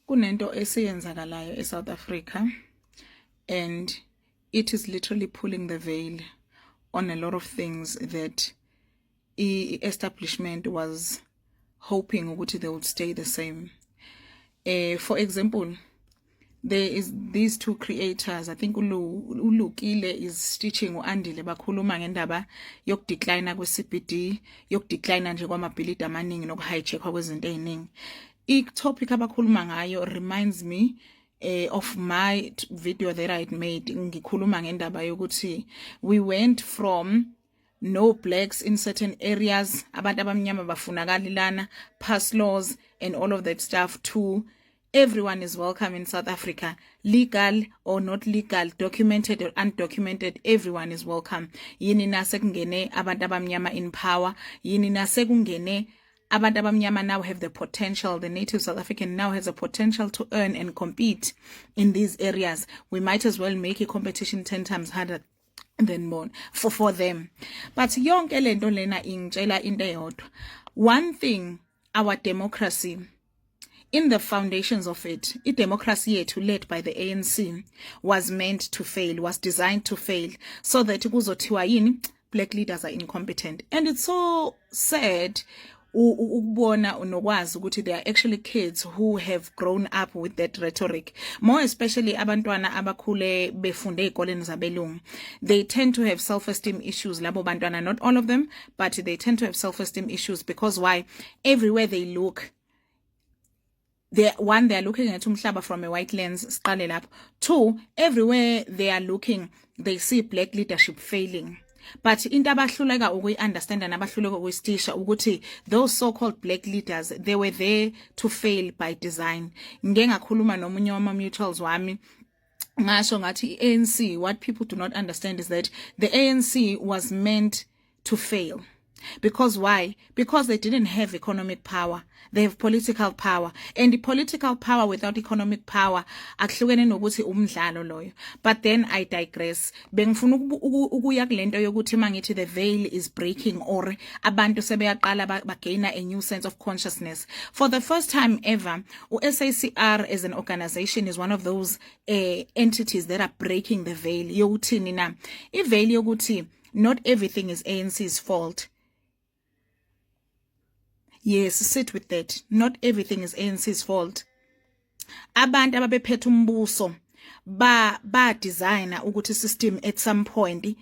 Kunento esiyenzakalayo eSouth Africa, and it is literally pulling the veil on a lot of things that establishment was hoping ukuthi they would stay the same. For example, there is these two creators. I think uLukile is teaching uAndile bakhuluma ngendaba yokudecline kwe-CBD, yokudecline nje kwamabhilidi amaningi nokuhijackwa kwezinto eziningi. I-topic abakhuluma ngayo reminds me of my video that I had made. Ngikhuluma ngendaba yokuthi we went from no blacks in certain areas, abantu abamnyama bafunakala lana, pass laws and all of that stuff, to everyone is welcome in South Africa, legal or not legal, documented or undocumented, everyone is welcome. Yini nase kungene abantu abamnyama in power, yini nase kungene abantu abamnyama now have the potential, the native South African now has a potential to earn and compete in these areas. We might as well make a competition 10 times harder than more for them. But yonke lento lena ingitshela into eyodwa. One thing, our democracy, in the foundations of it, democracy yethu led by the ANC was meant to fail, was designed to fail, so that kuzothiwa yini, black leaders are incompetent. And it's so sad ukubona unokwazi ukuthi there are actually kids who have grown up with that rhetoric, more especially abantwana abakhule befunde ezikoleni zabelungu. They tend to have self-esteem issues, labo bantwana, not all of them, but they tend to have self-esteem issues because why? Everywhere they look, they are looking at umhlaba from a white lens, siqale lapho. Two, everywhere they are looking, they see black leadership failing. But into abahluleka ukuyi-understand nabahluleka ukuyistisha ukuthi those so-called black leaders, they were there to fail by design. Ngike ngakhuluma nomunye wama-mutuals wami ngasho ngathi i-ANC, what people do not understand is that the ANC was meant to fail. Because why? Because they didn't have economic power. They have political power. And the political power without economic power akuhlukene nokuthi umdlalo loyo. But then I digress. Bengifuna ukuya kulento yokuthi mangithi the veil is breaking, or abantu sebeyaqala bagaina a new sense of consciousness. For the first time ever, SACR as an organization is one of those entities that are breaking the veil. Yokuthini na? I-veil yokuthi not everything is ANC's fault. Yes, sit with that. Not everything is ANC's fault. Abantu ababephethe umbuso ba designer ukuthi system at some point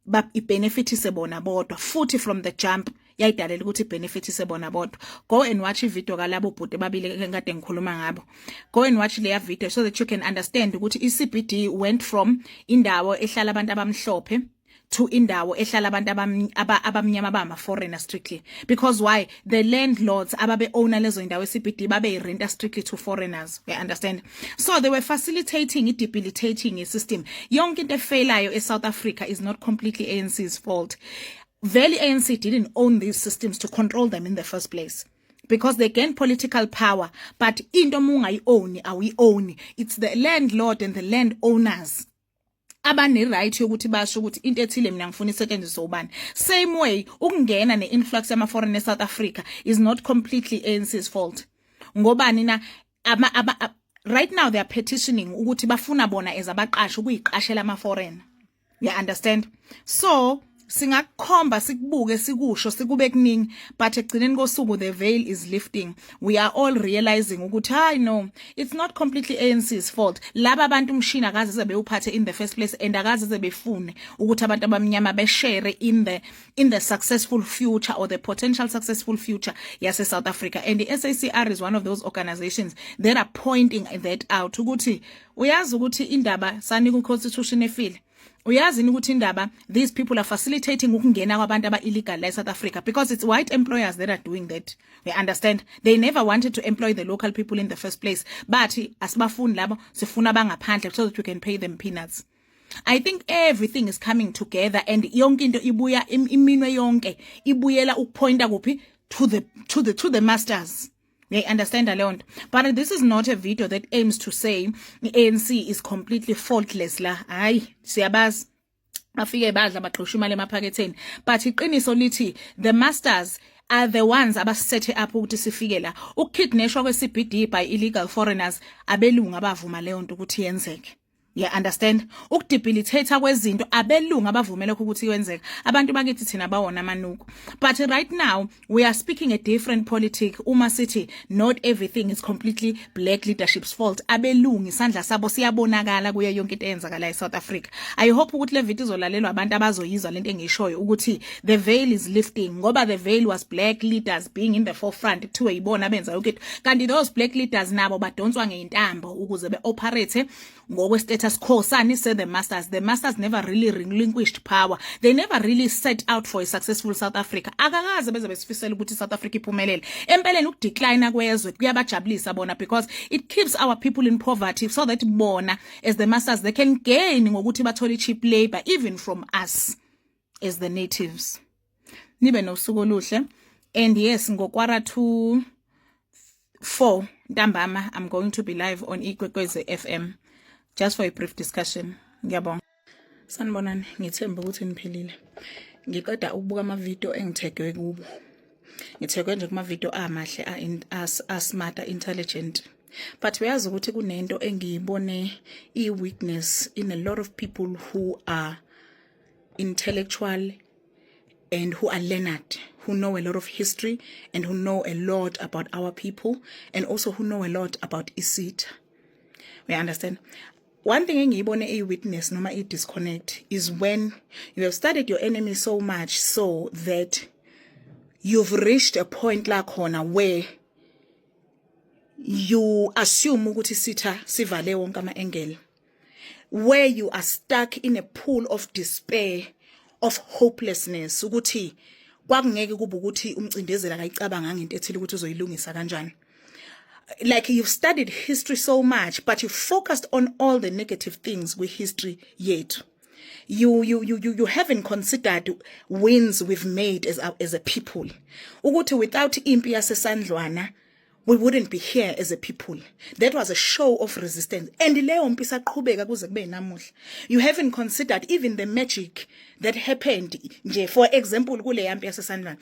benefitise bona bodwa, futhi from the jump yayidalela ukuthi benefitise bona bodwa. Go and watch ivideo kalabo bhuti babili engade ngikhuluma ngabo. Go and watch leya video so that you can understand ukuthi iCBD went from indawo ehlala abantu abamhlophe to indawo ehlala abantu abamnyama bama foreigner strictly. Because why? The landlords ababe owner lezo indawo eCBD babe rent strictly to foreigners. You understand? So they were facilitating it, debilitating a system. Yonke into efailayo eSouth Africa is not completely ANC's fault. Vele ANC didn't own these systems to control them in the first place, because they gain political power. But into mungayi-own, awi-own. It's the landlord and the landowners abane right yokuthi basho ukuthi into ethile mina ngifuna isetshenziswe ubani. Same way ukungena ne-influx yama foreign eSouth Africa is not completely ANC's fault. Ngobani na right now they are petitioning ukuthi bafuna bona ezabaqashi ukuyiqashela ama foreign. You understand? So singakhomba sikubuke sikusho sikube kuningi, but ekugcineni kosuku the veil is lifting. We are all realizing ukuthi no, it's not completely ANC's fault. Laba abantu umshini akaze sebewuphathe in the first place, and akaze sebefune ukuthi abantu abamnyama beshare in the successful future or the potential successful future yase South Africa. And the SACR is one of those organizations that are pointing that out ukuthi uyazi ukuthi indaba sanika constitution efile. Uyazi ukuthi indaba these people are facilitating ukungena kwabantu aba-illegal la South Africa, because it's white employers that are doing that. We understand? They never wanted to employ the local people in the first place, but asibafuni labo sifuna bangaphandle so that we can pay them peanuts. I think everything is coming together, and yonke into ibuya iminwe yonke ibuyela ukupointa kuphi to the masters. They understand alone. But this is not a video that aims to say the ANC is completely faultless la. Hayi, siyabazi. Bafike badla baxosha imali emaphaketheni. But iqiniso lithi the masters are the ones abasethe up ukuthi sifike la. Ukukidnashwa kwe-CBD by illegal foreigners abelungu abavuma leyo nto ukuthi yenzeke. Yeah, understand? Ukudebilitate kwezinto abelungu abavumele ukuthi kwenzeka. Abantu bakithi thina bawona amanuku. But right now we are speaking a different politic. Uma sithi not everything is completely black leadership's fault. Abelungu isandla sabo siyabonakala kuye yonke into eyenzakala eSouth Africa. I hope ukuthi le video izolalelwa abantu abazoyizwa lento engishoyo ukuthi the veil is lifting ngoba the veil was black leaders being in the forefront kuthiwe yibona benza yonke. Kanti those black leaders nabo badonswa ngeintambo ukuze beoperate ngokwe status quo. Sani said the masters never really relinquished power. They never really set out for a successful South Africa. Akakaze beze besifisela ukuthi South Africa iphumelele. Empeleni ukudecline kwezwe kuyabajabulisa bona because it keeps our people in poverty so that bona as the masters they can gain ngokuthi bathole cheap labor even from us as the natives. Nibe nosuku oluhle. And yes, ngokwara 2-4 ntambama I'm going to be live on Ikwekwezi FM. Just for a brief discussion. Ngiyabonga. Sanibonani, ngithemba ukuthi niphilile. Ngiqeda ukubuka ama video engithegwe kubo. Ngithegwe nje kuma video amahle a smart, intelligent. But uyazi ukuthi kunento engiyibone weakness in a lot of people who are intellectual and who are learned, who know a lot of history and who know a lot about our people and also who know a lot about ISITA. We understand? One thing engiyibone witness noma disconnect is when you have studied your enemy so much so that you've reached a point la khona where you assume ukuthi sitha sivale wonke ama-engel, where you are stuck in a pool of despair, of hopelessness ukuthi kwakungeke kube ukuthi umcindezela akayicabanga ngento ethile ukuthi uzoyilungisa kanjani. Like you've studied history so much, but you focused on all the negative things with history yet. You haven't considered wins we've made as a people. Ukuthi without impi yasesandlwana, we wouldn't be here as a people. That was a show of resistance. And leyo mpi saqhubeka kuze kube namuhla. You haven't considered even the magic that happened nje, for example kule yampi yasesandlwana.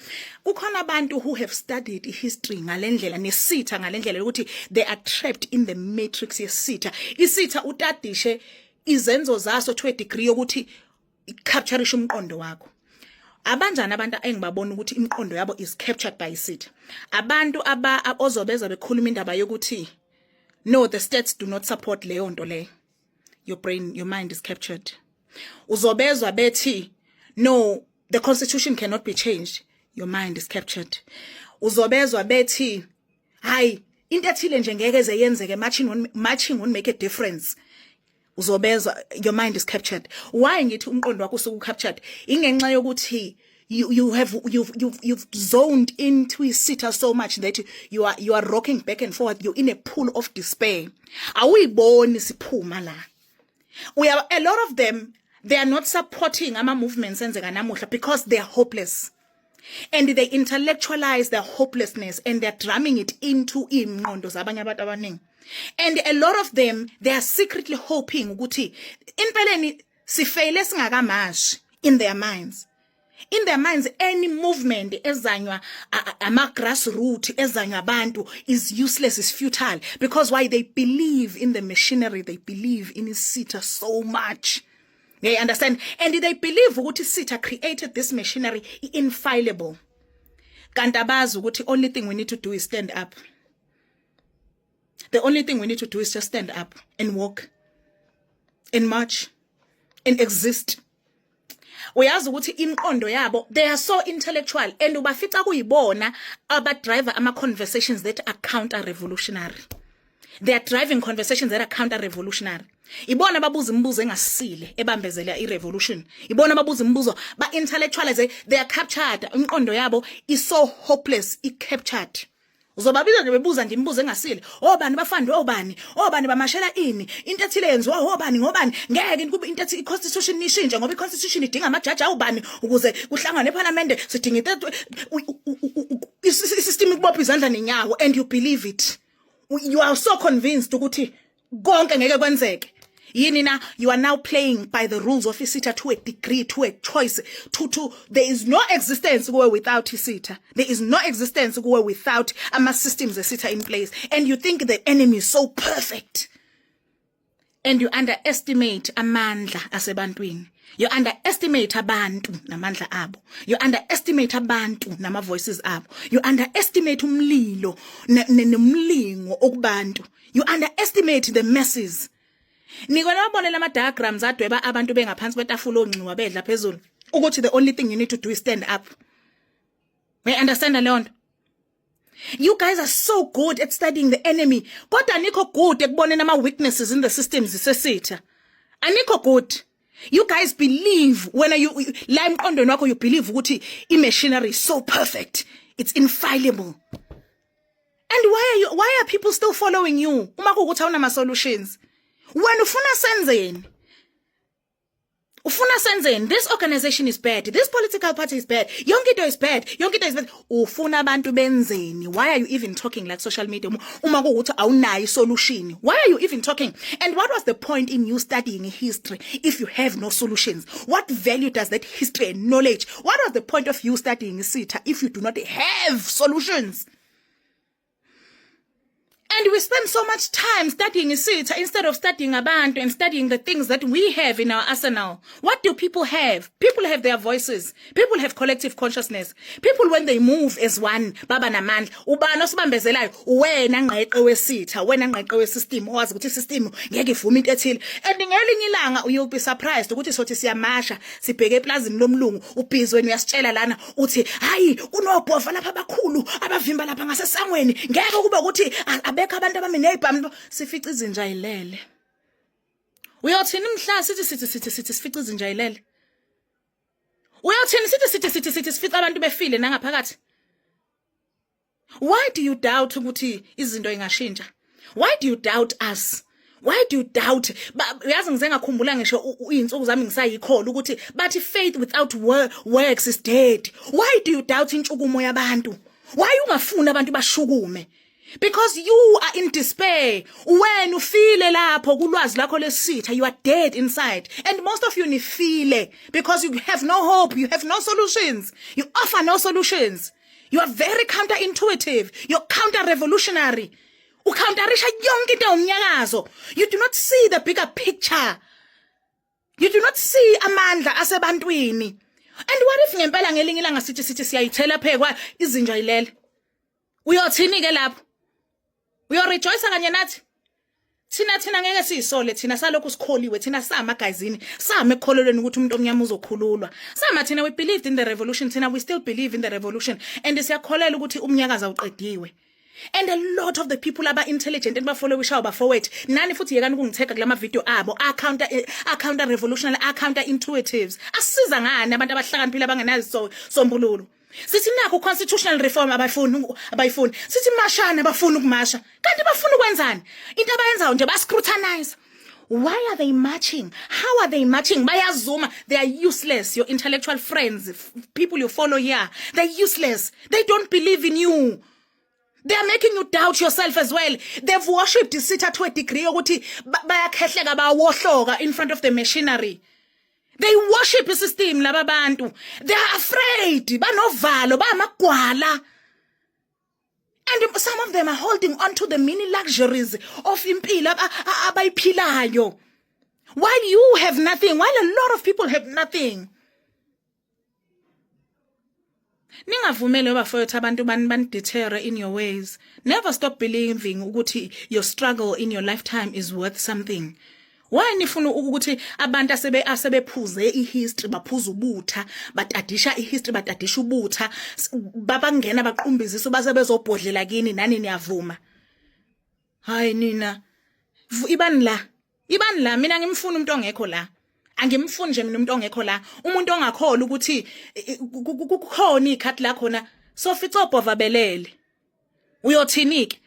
Kukhona abantu who have studied history ngalendlela nesitha ngalendlela ukuthi they are trapped in the matrix yesitha. Isitha utadishe izenzo zaso to a degree yokuthi captureisha umqondo wakho. Abanjani abantu engibabona ukuthi imqondo yabo is captured by isitha. Abantu ozobeza bekhuluma indaba yokuthi no, the states do not support leyo nto le. Your mind is captured. Uzobezwa bethi no, the constitution cannot be changed. Your mind is captured. Uzobezwa bethi hayi into ethile nje ngeke eze yenzeke, marching won't make a difference. Uzobezwa, your mind is captured. Why ngithi umqondo wakho usuku captured? Ingenxa yokuthi you've zoned into isitha so much that you are rocking back and forward. You're in a pool of despair. Awuyiboni siphuma la. We have a lot of them, they are not supporting ama movements enzeka namuhla because they are hopeless. And they intellectualize their hopelessness and they're drumming it into imqondo zabanye abantu abaningi. And a lot of them, they are secretly hoping ukuthi impeleni sifele singakamashi in their minds. In their minds, any movement ezanywa ama grassroots ezanywa abantu is useless, is futile. Because why? They believe in the machinery, they believe in isitha so much. They understand? And they believe ukuthi isitha created this machinery infallible. Kantabazi ukuthi only thing we need to do is stand up. The only thing we need to do is just stand up and walk and march and exist. Uyazi ukuthi imqondo yabo, they are so intellectual and ubafica kuyibona abadriver ama conversations that are counter-revolutionary. They are driving conversations that are counter-revolutionary. Ibona babuza imibuzo engasile ebambezela i-revolution. Ibona babuza imibuzo ba-intellectualize, they are captured. Imqondo yabo is so hopeless, i-captured. Uzobabiza nje bebuza nje imibuzo engasile. Obani bafanda obani bamashela ini into ethile yenziwa obani ngobani ngeke kube into ethi i-constitution nishintshe ngoba i-constitution idinga amajaji awubani ukuze kuhlangane eParliament sidinga i-system ikubopha izandla nenyawo and you believe it. You are so convinced ukuthi konke ngeke kwenzeke. You are now playing by the rules of isita to a degree, to a choice. There is no existence without isita. There is no existence without systems isita in place. And you think the enemy is so perfect. And you underestimate amandla asebantwini. You underestimate abantu namandla abo. You underestimate abantu nama voices abo. You underestimate umlilo nemlingo okubantu. You underestimate the masses. Nikona babonela ama diagrams adweba abantu bengaphansi kwetafula onxiwa bedla phezulu. Ukuthi the only thing you need to do is stand up. We understand leyo nto? You guys are so good at studying the enemy. Kodwa anikho good ekuboneni ama weaknesses in the systems sesitha. Anikho good. You guys believe when la emqondweni wakho you believe ukuthi machinery is so perfect. It's infallible. And why are people still following you? Uma kuukuthi awuna solutions. When ufuna senzeni, this organization is bad, this political party is bad, Yonke is bad, ufuna abantu benzeni. Why are you even talking like social media? Uma kuukuthi awunayo solution. Why are you even talking? And what was the point in you studying history if you have no solutions? What value does that history and knowledge? What was the point of you studying isita if you do not have solutions? And we spend so much time studying isita instead of studying abantu and studying the things that we have in our arsenal. What do people have? People have their voices. People have collective consciousness. People, when they move as one, baba namandla, ubani osibambezelayo, wena ngqeqe wesitha, wena ngqeqe wesystem, owazi ukuthi isystem ngeke ivume into ethile. And ngelinye ilanga you'll be surprised ukuthi sothi siyamasha, sibheke eplazini lomlungu, ubhizi wena uyasitshela lana uthi, hayi kunobhova lapha abakhulu abavimba lapha ngasesangweni, ngeke kube ukuthi abantu abamenebhamu sifica izinja ilele. Uyothini mhla sithi sifica izinja ilele. Uyothini sithi sifica abantu befile nangaphakathi. Why do you doubt ukuthi izinto ingashintsha? Why do you doubt us? Why do you doubt? Uyazi ngize ngakhumbula ngisho izinsuku zami ngisayikhola ukuthi bathi faith without works is dead. Why do you doubt intshukumo yabantu? Why ungafuni abantu bashukume? Because you are in despair. When you feel lapho kulwazi lakho lesitha, you are dead inside. And most of you nifile because you have no hope, you have no solutions. You offer no solutions. You are very counterintuitive. You're counter-revolutionary. Ucounterisha yonke into umnyakazo. You do not see the bigger picture. You do not see amandla asebantwini. And what if ngempela ngelinye ilanga sithi siyayithela phekwa izinja ilele? Uyothini ke lapho? Uyorejoice kanye nathi? Thina ngeke siyisole, thina salokhu sikholiwe, thina samagazini, same ekholelweni ukuthi umuntu omnyama uzokhululwa. Thina we believed in the revolution, we still believe in the revolution, and siyakholela ukuthi umnyakaza uqediwe. And a lot of the people aba intelligent and bafollowisha bafowethu nani futhi yekani ukungitheka kulama video abo counter revolutionary, counter intuitives. Asisiza ngani abantu abahlakaniphile abangenazo sombululo? Sithi nakho constitutional reform abayifuni. Sithi mashana abafuni ukumasha. Kanti bafuna ukwenzani? Into abayenzayo nje bascrutinize. Why are they marching? How are they marching? Bayazuma. They are useless. Your intellectual friends, people you follow here, they're useless. They don't believe in you. They are making you doubt yourself as well. They've worshipped isitha to a degree ukuthi bayakhehleka bawohloka in front of the machinery. They worship the system laba bantu. They are afraid. Banovalo, bamagwala. And some of them are holding on to the mini luxuries of impilo abayiphilayo. While you have nothing, while a lot of people have nothing. Ningavumele bafowethu abantu bandeter in your ways. Never stop believing ukuthi your struggle in your lifetime is worth something. Why nifuna ukuthi abantu asebephuze ihistory baphuza ubutha batadisha ihistory batadisha ubutha babangena baqhumbizisa basebezobhodlela kini nani niyavuma? Hayi nina ibani la mina ngimfuna umuntu ongekho la. Angimfuni nje mina umuntu ongekho la. Umuntu ongakhola ukuthi kukhona ikhathi la khona sofica obhova belele. Uyothini ke?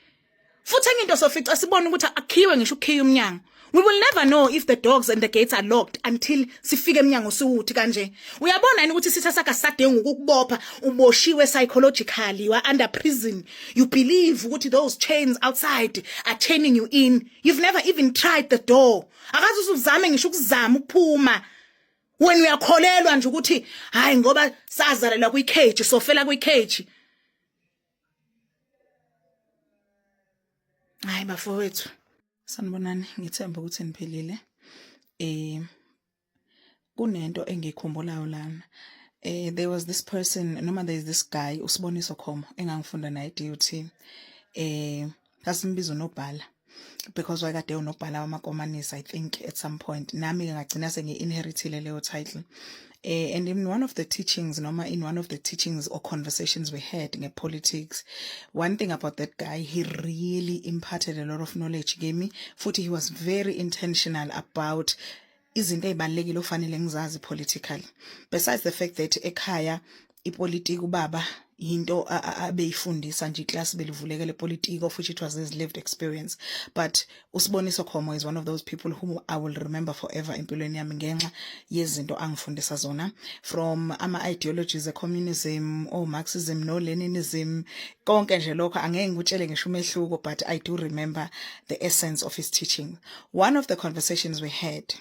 futhi enye into sofica sibone ukuthi akhiwe ngisho ukhiya umnyango. We will never know if the dogs and the gates are locked until sifike emnyango siwuthi kanje. Uyabona yini ukuthi sitha saka sadenge ukukubopha uboshiwe psychologically, you are under prison. You believe ukuthi those chains outside are chaining you in. You've never even tried the door. Akaze usuzame ngisho ukuzama ukuphuma. When we are kholelwa nje ukuthi hayi ngoba sazalelwa kwi-cage sofela kwi-cage. Hayi bafowethu. Sanibonani, ngithemba ukuthi niphilile. Kunento engikhumbulayo lana. There was this person, noma there is this guy uSiboniso Khomo engangifunda naye DUT. Kasimbizo nobhala. Because wakade unobhala wamakomanisi, I think at some point nami ngagcina sengi-inheritile leyo title. And in one of the teachings, in one of the teachings or conversations we had in politics, one thing about that guy, he really imparted a lot of knowledge. Gave me, futhi he was very intentional about izinto ezibalekile ofanele ngizazi politically. Besides the fact that ekhaya ipolitiki ubaba into abeyifundisa nje class belivulekele politics, of which it was his lived experience. But uSiboniso Khomo is one of those people whom I will remember forever empilweni yami ngenxa yezinto angifundisa zona, from ama ideologies communism or Marxism no Leninism, konke nje lokho angeke ngikutshele ngisho umehluko, but I do remember the essence of his teaching. One of the conversations we had,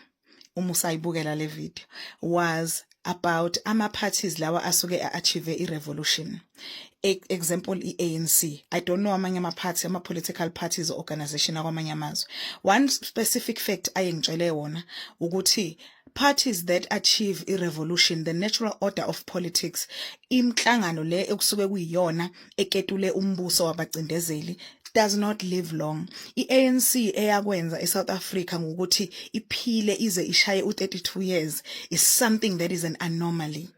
umusayibukela le video, was about ama parties lawa asuke achieve i-revolution. Example i-ANC. I don't know amanye ama parties, ama political parties or organization akwamanye amazwe. One specific fact ayengitshele wona ukuthi parties that achieve i-revolution, the natural order of politics, imhlangano le ekusuke kuyiyona eketule umbuso wabacindezeli, does not live long. I-ANC eyakwenza eSouth Africa ngokuthi iphile ize ishaye u-32 years is something that is an anomaly.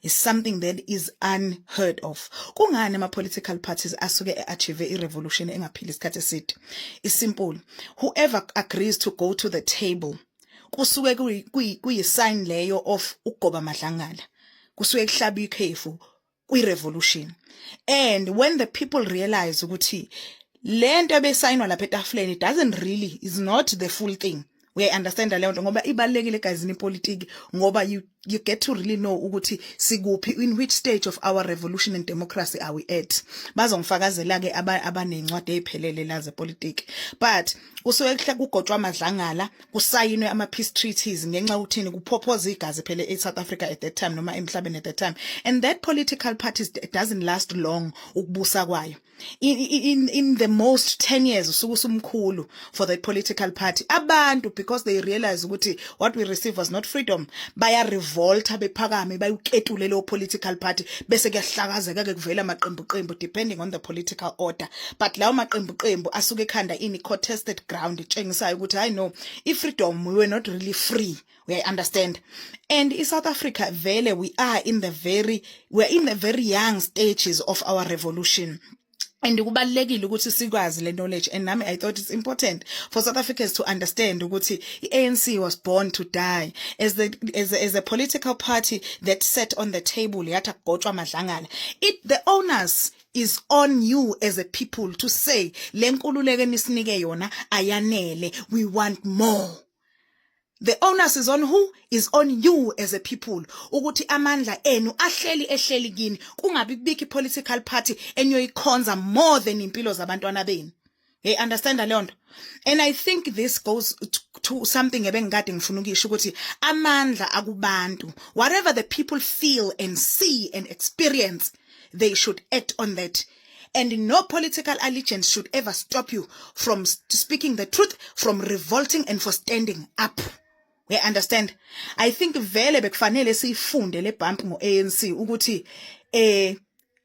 Is something that is unheard of. Kungani ama political parties asuke achieve i-revolution engaphili isikhathi eside? It's simple. Whoever agrees to go to the table, kusuke kuyi-sign leyo of ugoba madlangala. Kusuke kuhlaba ikhefu kwi-revolution. And when the people realize ukuthi lento ebesayinwa lapha etafuleni doesn't really, is not the full thing. We understand leyo nto ngoba ibalekile guys in politics ngoba you get to really know ukuthi sikuphi, in which stage of our revolution and democracy are we at. Bazongifakazela ke abanencwadi eziphelele la zepolitiki, but kusuke kugotshwa amadlangala, kusayinwe ama peace treaties ngenxa ukuthini kupropose igazi phela eSouth Africa at that time noma emhlabeni at that time, and that political parties doesn't last long ukubusa kwayo. In the most 10 years usuku sumkhulu for the political party, abantu, because they realize ukuthi what we receive was not freedom, baya revolta bephakame bayuketule lo political party bese kuyahlakazeka ke kuvela amaqembu depending on the political order. But lawo maqembu asuke ekhanda in contested ground itshengisayo ukuthi I know if freedom we were not really free. We understand. And in South Africa vele we are in the very young stages of our revolution. And kubalekile ukuthi sikwazi le knowledge, and nami I thought it's important for South Africans to understand ukuthi ANC was born to die as a political party that sat on the table yathi kugotshwa amadlangala. The onus is on you as a people to say le nkululeko enisinike yona ayanele, we want more. The onus is on who? Is on you as a people. Ukuthi amandla enu ahleli kini, kungabi kubiki political party enyoyikhonza more than impilo zabantwana benu. You understand leyo nto? And I think this goes to something ebengikade ngifuna ukisho ukuthi amandla akubantu. Whatever the people feel and see and experience, they should act on that. And no political allegiance should ever stop you from speaking the truth, from revolting, and for standing up. We understand. I think vele bekufanele sifunde le bump ngo-ANC ukuthi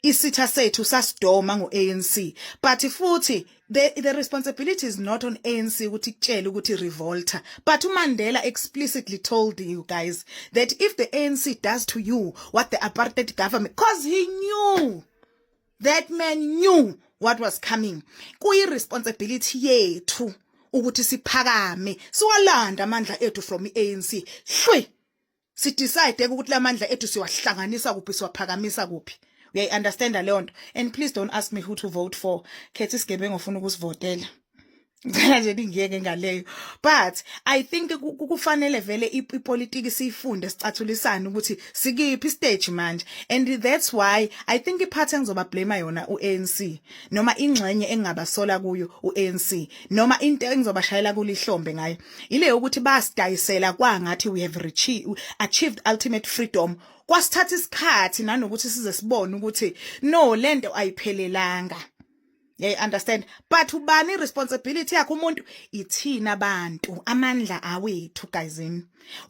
isitha sethu sasidoma ngo-ANC, but futhi the responsibility is not on ANC ukuthi kutshele ukuthi revolta, but uMandela explicitly told you guys that if the ANC does to you what the apartheid government, because he knew, that man knew what was coming, kuyi responsibility yethu ukuthi siphakame siwalanda amandla ethu from iANC hlwe si decide ukuthi lamandla ethu siwahlanganisa kuphi siwaphakamisa kuphi. Uyayi-understand leyo nto? And please don't ask me who to vote for. Khetha isigebengu ofuna ukusivotela. Nje ngiyeke ngaleyo. But I think kufanele vele ipolitiki siyifunde sicathulisana ukuthi sikiphi stage manje, and that's why I think iphathi engizoba blame yona uANC noma ingxenye engabasola kuyo uANC noma into engizobashayela kulihlombe ngayo ile ukuthi basidayisela kwangathi we have achieved ultimate freedom. Kwasithatha isikhathi nanokuthi size sibone ukuthi no lento ayiphelelanga. Yeah, understand? But ubani responsibility yakho umuntu ithina abantu amandla awethu guys.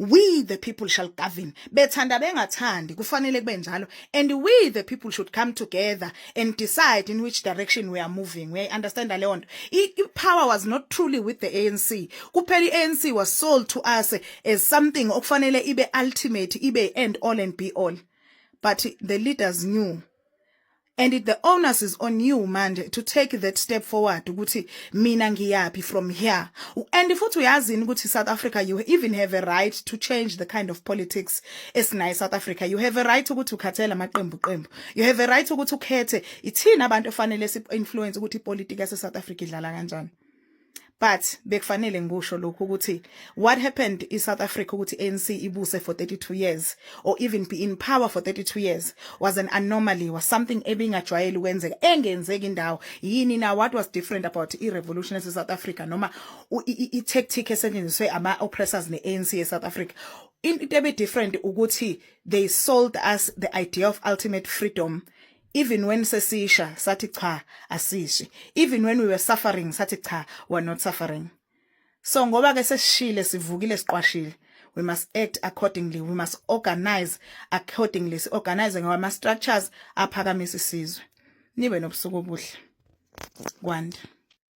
We the people shall govern. Bethanda bengathandi kufanele kube njalo, and we the people should come together and decide in which direction we are moving. We understand leyo nto. Power was not truly with the ANC. Kuphela ANC was sold to us as something okufanele ibe ultimate, ibe end all and be all. But the leaders knew. And the onus is on you, man, to take that step forward. Ukuthi mina ngiyaphi from here. And if uyazi ukuthi South Africa, you even have a right to change the kind of politics esinayo South Africa. You have a right ukuthi ukhathela amaqembu. You have a right ukuthi ukhethe ithina abantu efanele influence ukuthi ipolitiki yase South Africa idlala kanjani. But bekufanele ngisho lokho ukuthi what happened in South Africa ukuthi ANC ibuse for 32 years or even be in power for 32 years was an anomaly, was something ebingajwayele ukwenzeka engenzeki indawo. Yini na what was different about i-revolution in South Africa noma i-tactic esetshenziswe ama oppressors ne-ANC e South Africa? Into ebe different ukuthi they sold us the idea of ultimate freedom. Even when sesisha sathi cha asishi, even when we were suffering sathi cha we're not suffering. So ngoba ke sesishile sivukile siqwashile, we must act accordingly, we must organize accordingly, organizing our structures aphakamisa isizwe. Nibe nobusuku obuhle. Kwanda.